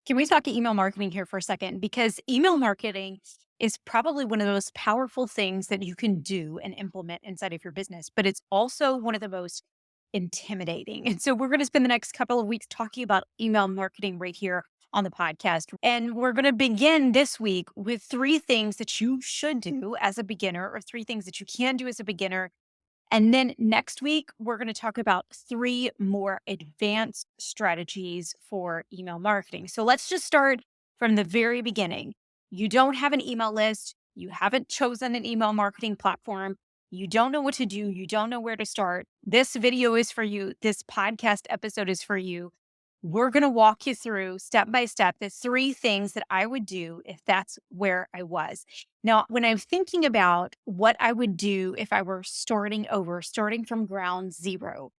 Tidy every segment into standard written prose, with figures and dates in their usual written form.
Can we talk email marketing here for a second? Because email marketing is probably one of the most powerful things that you can do and implement inside of your business, but it's also one of the most intimidating. And so we're going to spend the next couple of weeks talking about email marketing right here on the podcast. And we're going to begin this week with three things that you should do as a beginner, or three things that you can do as a beginner, and then next week, we're going to talk about three more advanced strategies for email marketing. So let's just start from the very beginning. You don't have an email list, you haven't chosen an email marketing platform, you don't know what to do, you don't know where to start. This video is for you, this podcast episode is for you. We're going to walk you through step by step the three things that I would do if that's where I was. Now, when I'm thinking about what I would do if I were starting over, starting from ground zero,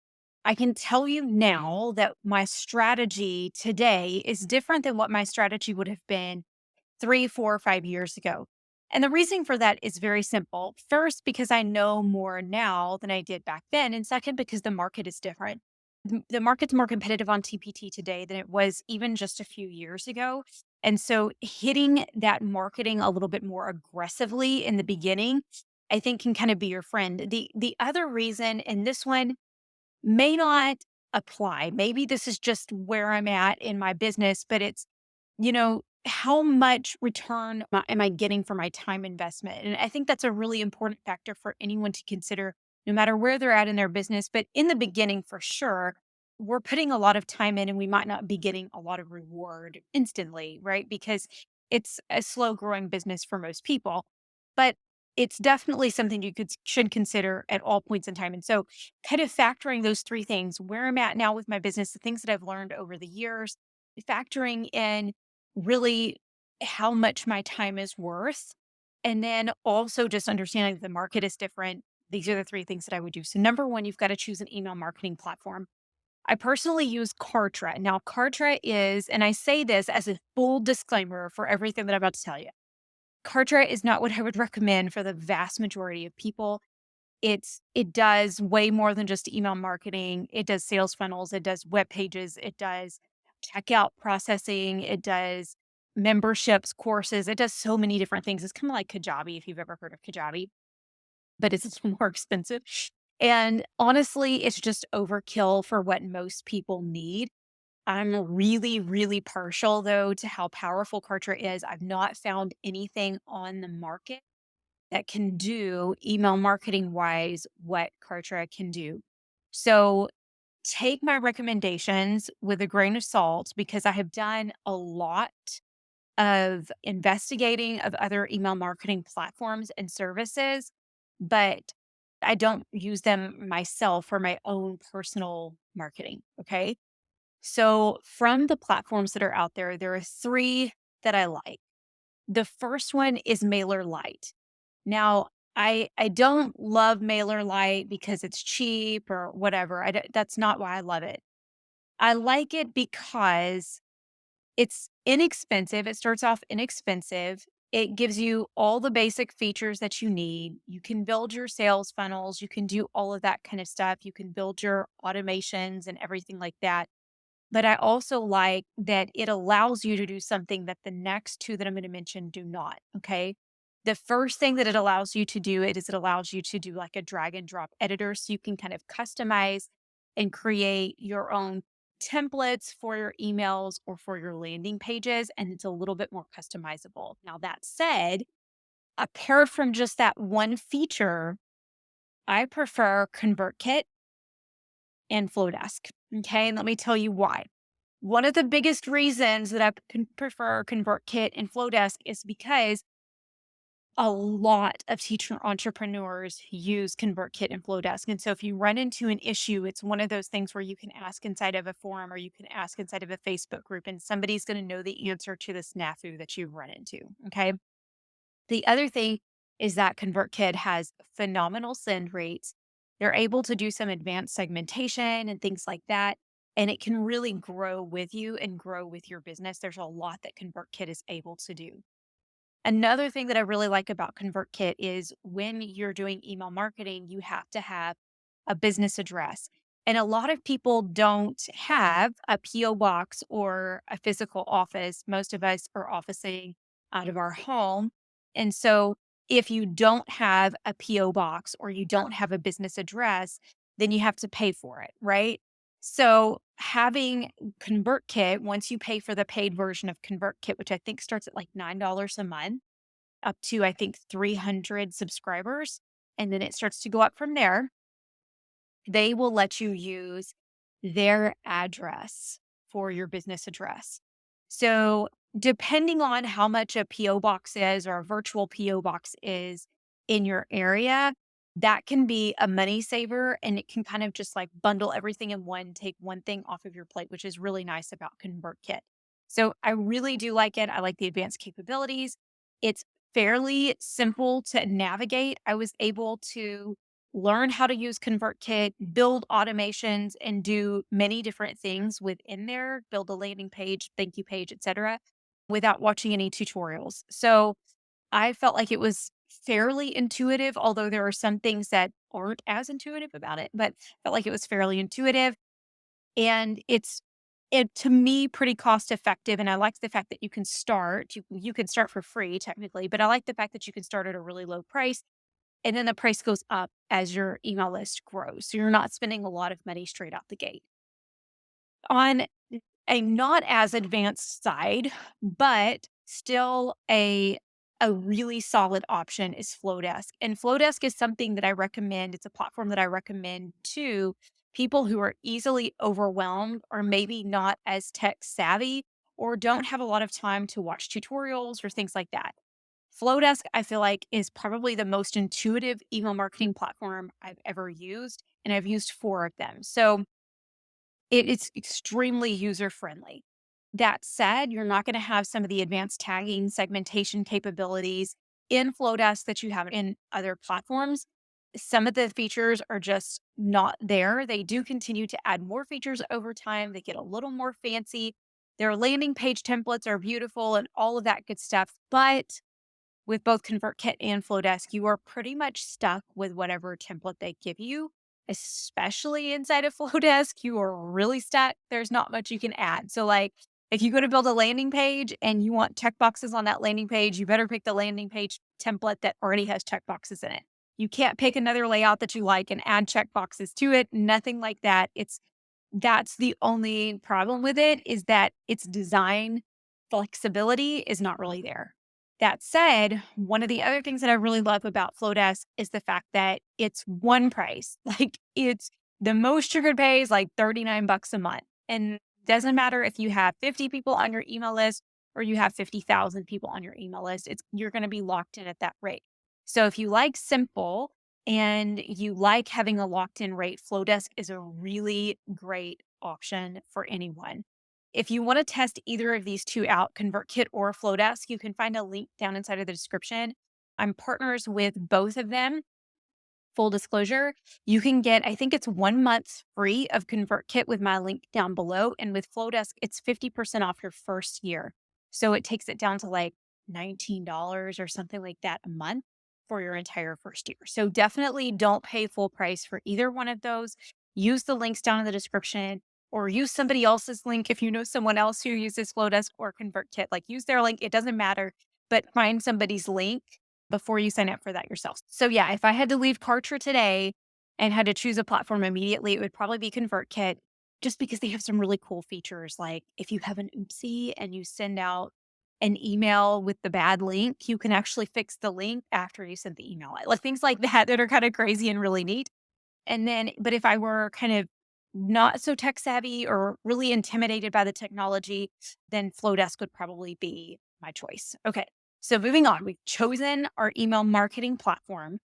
I can tell you now that my strategy today is different than what my strategy would have been 3, 4, 5 years ago. And the reason for that is very simple. First, because I know more now than I did back then. And second, because the market is different. The market's more competitive on TPT today than it was even just a few years ago. And so hitting that marketing a little bit more aggressively in the beginning, I think can kind of be your friend. The other reason, and this one may not apply. Maybe this is just where I'm at in my business, but it's, how much return am I getting for my time investment? And I think that's a really important factor for anyone to consider, no matter where they're at in their business. But in the beginning, for sure, we're putting a lot of time in and we might not be getting a lot of reward instantly, right? Because it's a slow growing business for most people. But it's definitely something you should consider at all points in time. And so kind of factoring those three things, where I'm at now with my business, the things that I've learned over the years, factoring in really how much my time is worth, and then also just understanding that the market is different. These are the three things that I would do. So number one, you've got to choose an email marketing platform. I personally use Kartra. Now, Kartra is, and I say this as a full disclaimer for everything that I'm about to tell you. Kartra is not what I would recommend for the vast majority of people. It does way more than just email marketing. It does sales funnels, it does web pages, it does checkout processing, it does memberships, courses, it does so many different things. It's kind of like Kajabi if you've ever heard of Kajabi, but it's more expensive. And honestly, it's just overkill for what most people need. I'm really, really partial though to how powerful Kartra is. I've not found anything on the market that can do email marketing wise what Kartra can do. So take my recommendations with a grain of salt because I have done a lot of investigating of other email marketing platforms and services, but I don't use them myself for my own personal marketing. Okay. So from the platforms that are out there, there are three that I like. The first one is MailerLite. Now, I don't love MailerLite because it's cheap or whatever. That's not why I love it. I like it because it's inexpensive. It starts off inexpensive. It gives you all the basic features that you need. You can build your sales funnels. You can do all of that kind of stuff. You can build your automations and everything like that. But I also like that it allows you to do something that the next two that I'm going to mention do not. Okay. The first thing that it allows you to do it allows you to do like a drag and drop editor so you can kind of customize and create your own templates for your emails or for your landing pages. And it's a little bit more customizable. Now, that said, apart from just that one feature, I prefer ConvertKit and Flowdesk. Okay. And let me tell you why. One of the biggest reasons that I prefer ConvertKit and Flowdesk is because a lot of teacher entrepreneurs use ConvertKit and Flowdesk. And so if you run into an issue, it's one of those things where you can ask inside of a forum or you can ask inside of a Facebook group, and somebody's going to know the answer to the snafu that you've run into. Okay. The other thing is that ConvertKit has phenomenal send rates. They're able to do some advanced segmentation and things like that. And it can really grow with you and grow with your business. There's a lot that ConvertKit is able to do. Another thing that I really like about ConvertKit is when you're doing email marketing, you have to have a business address. And a lot of people don't have a PO box or a physical office. Most of us are officing out of our home. And so if you don't have a PO box or you don't have a business address, then you have to pay for it, right? So having ConvertKit, once you pay for the paid version of ConvertKit, which I think starts at like $9 a month, up to I think 300 subscribers, and then it starts to go up from there, they will let you use their address for your business address. So, depending on how much a PO box is or a virtual PO box is in your area, that can be a money saver and it can kind of just like bundle everything in one, take one thing off of your plate, which is really nice about ConvertKit. So, I really do like it. I like the advanced capabilities. It's fairly simple to navigate. I was able to learn how to use ConvertKit, build automations, and do many different things within there, build a landing page, thank you page, etc., without watching any tutorials. So I felt like it was fairly intuitive, although there are some things that aren't as intuitive about it, but felt like it was fairly intuitive. And it to me pretty cost effective. And I like the fact that you can start, you can start for free technically, but I like the fact that you can start at a really low price and then the price goes up as your email list grows. So you're not spending a lot of money straight out the gate. On a not as advanced side, but still a really solid option is Flowdesk. And Flowdesk is something that I recommend. It's a platform that I recommend to people who are easily overwhelmed or maybe not as tech savvy or don't have a lot of time to watch tutorials or things like that. Flowdesk, I feel like, is probably the most intuitive email marketing platform I've ever used, and I've used 4 of them. So it's extremely user friendly. That said, you're not going to have some of the advanced tagging segmentation capabilities in Flowdesk that you have in other platforms. Some of the features are just not there. They do continue to add more features over time. They get a little more fancy. Their landing page templates are beautiful and all of that good stuff. But with both ConvertKit and Flowdesk, you are pretty much stuck with whatever template they give you, especially inside of Flowdesk. You are really stuck. There's not much you can add. So, like, if you go to build a landing page and you want checkboxes on that landing page, you better pick the landing page template that already has checkboxes in it. You can't pick another layout that you like and add checkboxes to it. Nothing like that. That's the only problem with it is that its design flexibility is not really there. That said, one of the other things that I really love about Flowdesk is the fact that it's one price. Like it's the most you could pay is like 39 bucks a month. And doesn't matter if you have 50 people on your email list or you have 50,000 people on your email list, you're going to be locked in at that rate. So if you like simple and you like having a locked in rate, Flowdesk is a really great option for anyone. If you want to test either of these two out, ConvertKit or Flowdesk, you can find a link down inside of the description. I'm partners with both of them. Full disclosure, you can get, I think it's 1 month free of ConvertKit with my link down below. And with Flowdesk, it's 50% off your first year. So it takes it down to like $19 or something like that a month for your entire first year. So definitely don't pay full price for either one of those. Use the links down in the description or use somebody else's link if you know someone else who uses Flowdesk or ConvertKit. Like use their link, it doesn't matter, but find somebody's link before you sign up for that yourself. So yeah, if I had to leave Kartra today and had to choose a platform immediately, it would probably be ConvertKit just because they have some really cool features. Like if you have an oopsie and you send out an email with the bad link, you can actually fix the link after you sent the email. Like things like that are kind of crazy and really neat. And then, but if I were kind of not so tech savvy or really intimidated by the technology, then Flowdesk would probably be my choice. Okay. So moving on, we've chosen our email marketing platform.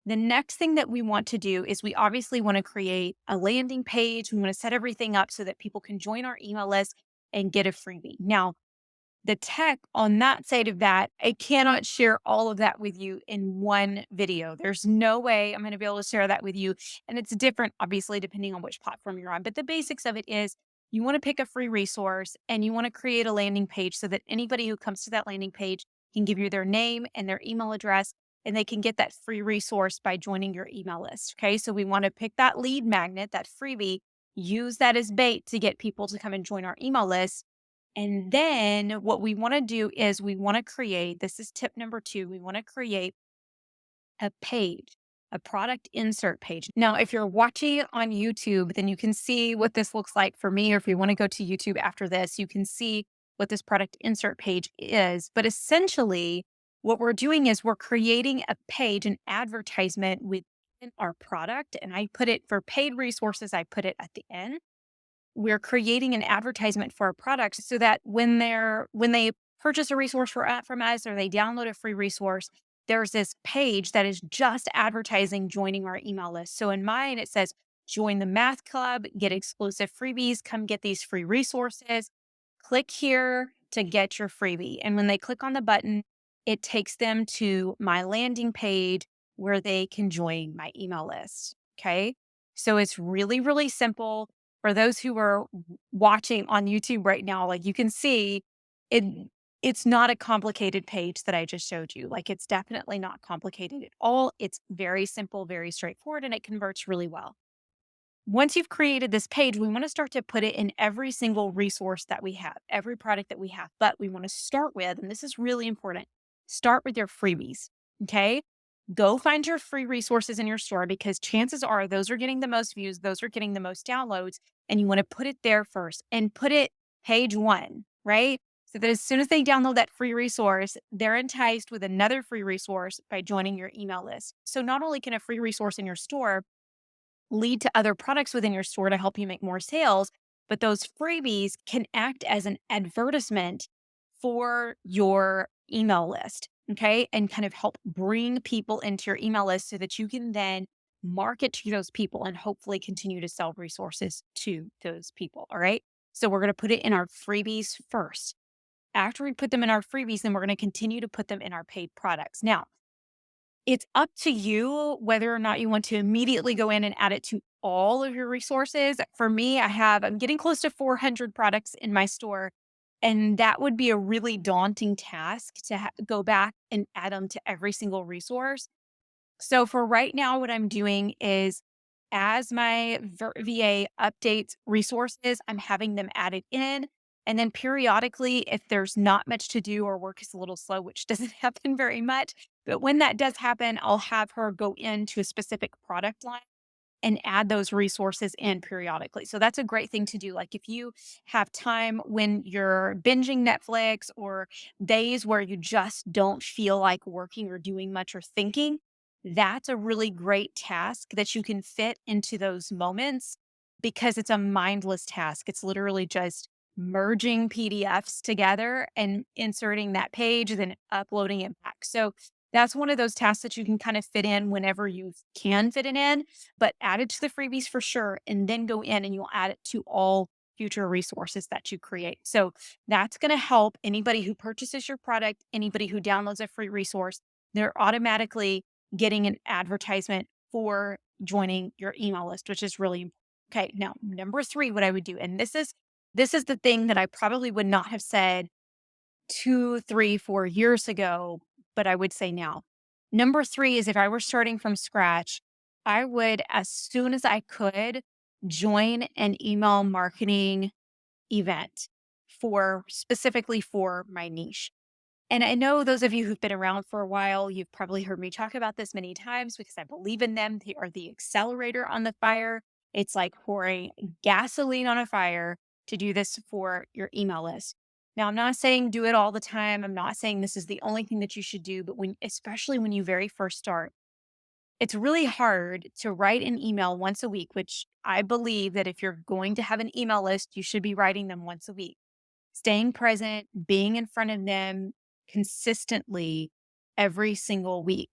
The next thing that we want to do is we obviously want to create a landing page. We want to set everything up so that people can join our email list and get a freebie. Now, the tech on that side of that, I cannot share all of that with you in one video. There's no way I'm going to be able to share that with you. And it's different, obviously, depending on which platform you're on. But the basics of it is you want to pick a free resource and you want to create a landing page so that anybody who comes to that landing page can give you their name and their email address and they can get that free resource by joining your email list. Okay. So we want to pick that lead magnet, that freebie, use that as bait to get people to come and join our email list. And then what we want to do is we want to create, this is tip number 2, we want to create a page, a product insert page. Now, if you're watching on YouTube, then you can see what this looks like for me. Or if you want to go to YouTube after this, you can see what this product insert page is. But essentially, what we're doing is we're creating a page, an advertisement within our product. And I put it for paid resources, I put it at the end. We're creating an advertisement for our products so that when they purchase a resource from us or they download a free resource, there's this page that is just advertising joining our email list. So in mine, it says, join the math club, get exclusive freebies, come get these free resources. Click here to get your freebie. And when they click on the button, it takes them to my landing page where they can join my email list. Okay. So it's really, really simple. For those who are watching on YouTube right now, like you can see it, it's not a complicated page that I just showed you. Like it's definitely not complicated at all. It's very simple, very straightforward, and it converts really well. Once you've created this page, we want to start to put it in every single resource that we have, every product that we have. But we want to start with, and this is really important, start with your freebies. Okay. Go find your free resources in your store because chances are those are getting the most views, those are getting the most downloads, and you want to put it there first and put it page 1, right? So that as soon as they download that free resource, they're enticed with another free resource by joining your email list. So not only can a free resource in your store lead to other products within your store to help you make more sales, but those freebies can act as an advertisement for your email list. Okay. And kind of help bring people into your email list so that you can then market to those people and hopefully continue to sell resources to those people. All right. So we're going to put it in our freebies first. After we put them in our freebies, then we're going to continue to put them in our paid products. Now, it's up to you whether or not you want to immediately go in and add it to all of your resources. For me, I'm getting close to 400 products in my store, and that would be a really daunting task to go back and add them to every single resource. So for right now, what I'm doing is as my VA updates resources, I'm having them added in. And then periodically, if there's not much to do or work is a little slow, which doesn't happen very much, but when that does happen, I'll have her go into a specific product line and add those resources in periodically. So that's a great thing to do. Like if you have time when you're binging Netflix or days where you just don't feel like working or doing much or thinking, that's a really great task that you can fit into those moments because it's a mindless task. It's literally just merging PDFs together and inserting that page, then uploading it back. So that's one of those tasks that you can kind of fit in whenever you can fit it in, but add it to the freebies for sure. And then go in and you'll add it to all future resources that you create. So that's going to help anybody who purchases your product, anybody who downloads a free resource, they're automatically getting an advertisement for joining your email list, which is really important. Okay. Now, number 3, what I would do, and this is the thing that I probably would not have said 2, 3, 4 years ago, but I would say now. Number 3 is if I were starting from scratch, I would, as soon as I could, join an email marketing event for specifically for my niche. And I know those of you who've been around for a while, you've probably heard me talk about this many times because I believe in them. They are the accelerator on the fire. It's like pouring gasoline on a fire to do this for your email list. Now, I'm not saying do it all the time. I'm not saying this is the only thing that you should do, but especially when you very first start, it's really hard to write an email once a week, which I believe that if you're going to have an email list, you should be writing them once a week. Staying present, being in front of them consistently every single week.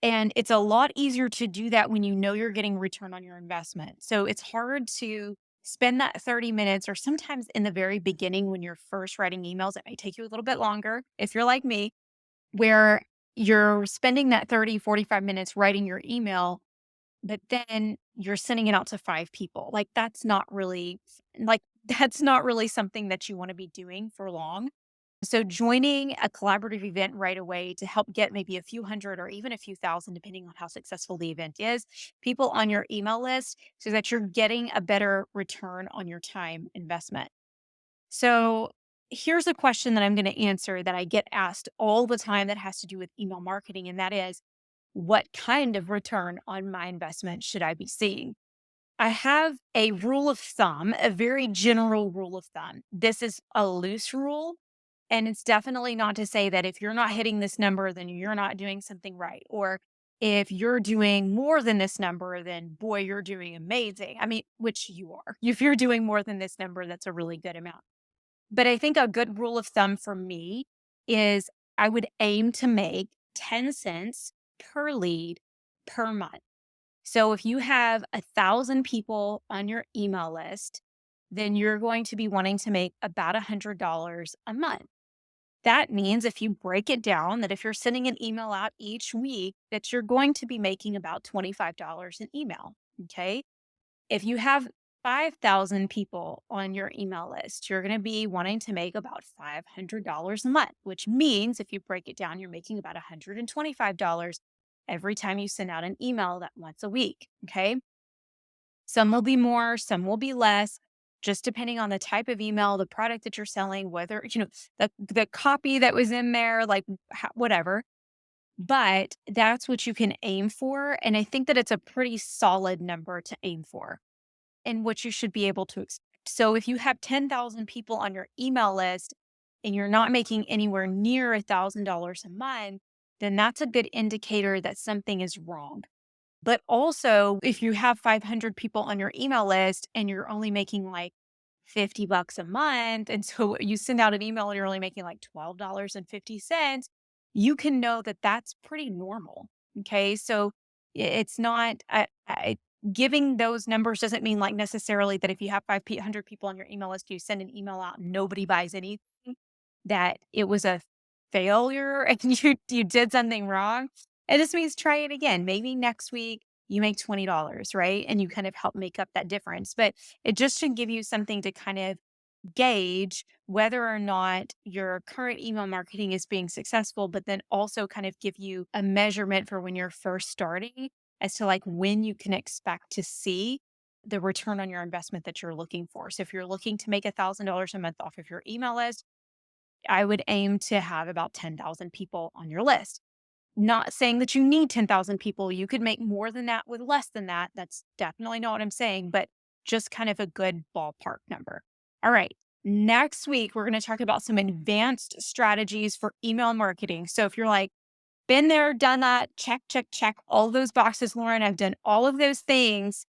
And it's a lot easier to do that when you know you're getting return on your investment. So it's hard to spend that 30 minutes, or sometimes in the very beginning when you're first writing emails, it may take you a little bit longer if you're like me, where you're spending that 30, 45 minutes writing your email, but then you're sending it out to 5 people. Like, that's not really something that you wanna be doing for long. So joining a collaborative event right away to help get maybe a few hundred or even a few thousand, depending on how successful the event is, people on your email list so that you're getting a better return on your time investment. So here's a question that I'm going to answer that I get asked all the time that has to do with email marketing. And that is, what kind of return on my investment should I be seeing? I have a rule of thumb, a very general rule of thumb. This is a loose rule. And it's definitely not to say that if you're not hitting this number, then you're not doing something right. Or if you're doing more than this number, then boy, you're doing amazing. I mean, which you are. If you're doing more than this number, that's a really good amount. But I think a good rule of thumb for me is I would aim to make 10 cents per lead per month. So if you have 1,000 people on your email list, then you're going to be wanting to make about $100 a month. That means if you break it down, that if you're sending an email out each week, that you're going to be making about $25 an email. Okay. If you have 5,000 people on your email list, you're going to be wanting to make about $500 a month, which means if you break it down, you're making about $125 every time you send out an email that once a week. Okay. Some will be more, some will be less, just depending on the type of email, the product that you're selling, whether, the copy that was in there, like whatever. But that's what you can aim for. And I think that it's a pretty solid number to aim for and what you should be able to expect. So if you have 10,000 people on your email list and you're not making anywhere near $1,000 a month, then that's a good indicator that something is wrong. But also, if you have 500 people on your email list and you're only making like $50 a month, and so you send out an email and you're only making like $12.50, you can know that that's pretty normal. Okay. So it's not, giving those numbers doesn't mean like necessarily that if you have 500 people on your email list, you send an email out and nobody buys anything, that it was a failure and you did something wrong. And this means try it again. Maybe next week you make $20, right? And you kind of help make up that difference. But it just should give you something to kind of gauge whether or not your current email marketing is being successful, but then also kind of give you a measurement for when you're first starting as to like when you can expect to see the return on your investment that you're looking for. So if you're looking to make $1,000 a month off of your email list, I would aim to have about 10,000 people on your list. Not saying that you need 10,000 people. You could make more than that with less than that. That's definitely not what I'm saying, but just kind of a good ballpark number. All right. Next week, we're going to talk about some advanced strategies for email marketing. So if you're like, been there, done that, check, check, check, all those boxes, Lauren, I've done all of those things.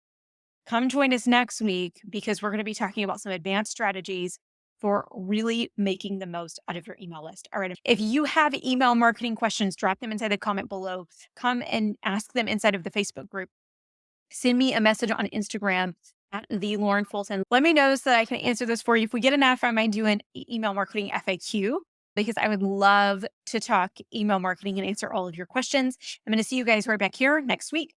Come join us next week because we're going to be talking about some advanced strategies for really making the most out of your email list. All right. If you have email marketing questions, drop them inside the comment below. Come and ask them inside of the Facebook group. Send me a message on Instagram at the Lauren Fulton. Let me know so that I can answer this for you. If we get an app, I might do an email marketing FAQ because I would love to talk email marketing and answer all of your questions. I'm going to see you guys right back here next week.